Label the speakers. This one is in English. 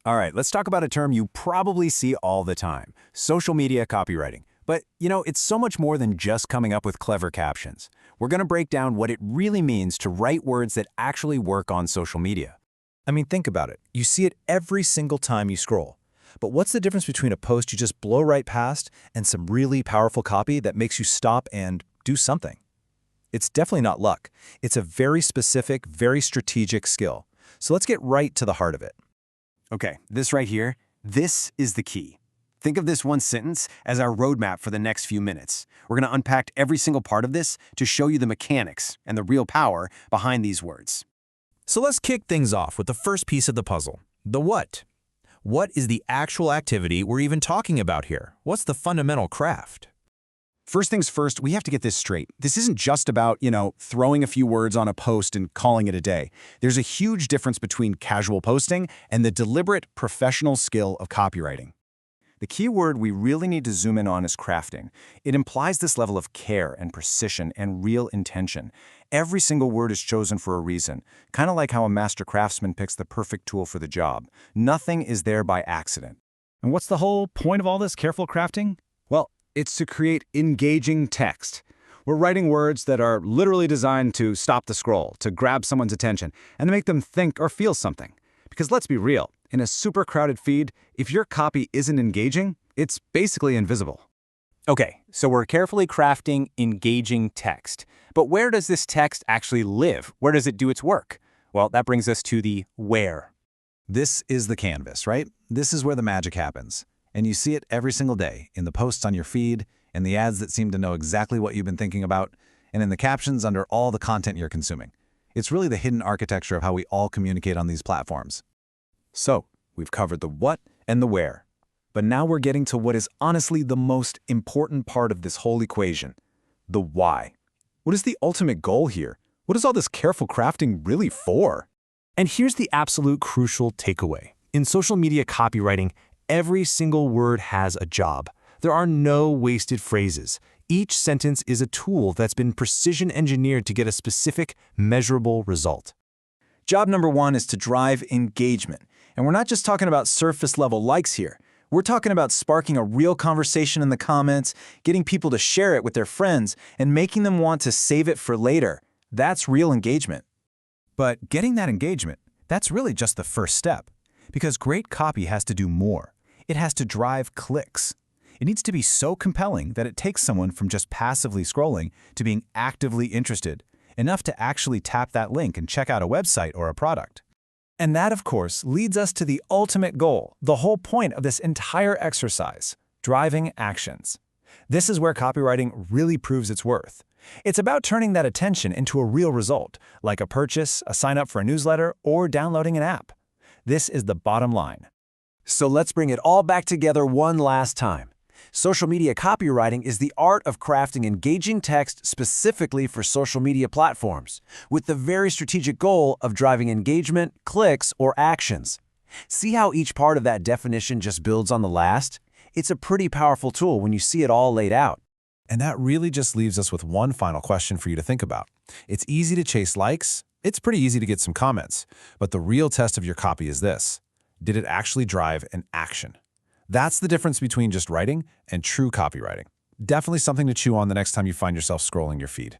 Speaker 1: All right, let's talk about a term you probably see all the time, social media copywriting. But, it's so much more than just coming up with clever captions. We're going to break down what it really means to write words that actually work on social media.
Speaker 2: I mean, think about it. You see it every single time you scroll. But what's the difference between a post you just blow right past and some really powerful copy that makes you stop and do something? It's definitely not luck. It's a very specific, very strategic skill. So let's get right to the heart of it.
Speaker 1: Okay, this right here, this is the key. Think of this one sentence as our roadmap for the next few minutes. We're going to unpack every single part of this to show you the mechanics and the real power behind these words.
Speaker 2: So let's kick things off with the first piece of the puzzle, the what. What is the actual activity we're even talking about here? What's the fundamental craft?
Speaker 1: First things first, we have to get this straight. This isn't just about, throwing a few words on a post and calling it a day. There's a huge difference between casual posting and the deliberate professional skill of copywriting. The key word we really need to zoom in on is crafting. It implies this level of care and precision and real intention. Every single word is chosen for a reason, kind of like how a master craftsman picks the perfect tool for the job. Nothing is there by accident.
Speaker 3: And what's the whole point of all this careful crafting?
Speaker 4: Well, it's to create engaging text. We're writing words that are literally designed to stop the scroll, to grab someone's attention, and to make them think or feel something. Because let's be real, in a super crowded feed, if your copy isn't engaging, it's basically invisible.
Speaker 1: Okay, so we're carefully crafting engaging text. But where does this text actually live? Where does it do its work? Well, that brings us to the where.
Speaker 2: This is the canvas, right? This is where the magic happens. And you see it every single day, in the posts on your feed, in the ads that seem to know exactly what you've been thinking about, and in the captions under all the content you're consuming. It's really the hidden architecture of how we all communicate on these platforms. So, we've covered the what and the where. But now we're getting to what is honestly the most important part of this whole equation, the why. What is the ultimate goal here? What is all this careful crafting really for?
Speaker 5: And here's the absolute crucial takeaway. In social media copywriting, every single word has a job. There are no wasted phrases. Each sentence is a tool that's been precision engineered to get a specific, measurable result.
Speaker 2: Job number one is to drive engagement. And we're not just talking about surface-level likes here. We're talking about sparking a real conversation in the comments, getting people to share it with their friends, and making them want to save it for later. That's real engagement. But getting that engagement, that's really just the first step. Because great copy has to do more. It has to drive clicks. It needs to be so compelling that it takes someone from just passively scrolling to being actively interested, enough to actually tap that link and check out a website or a product. And that, of course, leads us to the ultimate goal, the whole point of this entire exercise, driving actions. This is where copywriting really proves its worth. It's about turning that attention into a real result, like a purchase, a sign up for a newsletter, or downloading an app. This is the bottom line.
Speaker 1: So let's bring it all back together one last time. Social media copywriting is the art of crafting engaging text specifically for social media platforms, with the very strategic goal of driving engagement, clicks, or actions. See how each part of that definition just builds on the last? It's a pretty powerful tool when you see it all laid out.
Speaker 2: And that really just leaves us with one final question for you to think about. It's easy to chase likes. It's pretty easy to get some comments. But the real test of your copy is this. Did it actually drive an action? That's the difference between just writing and true copywriting. Definitely something to chew on the next time you find yourself scrolling your feed.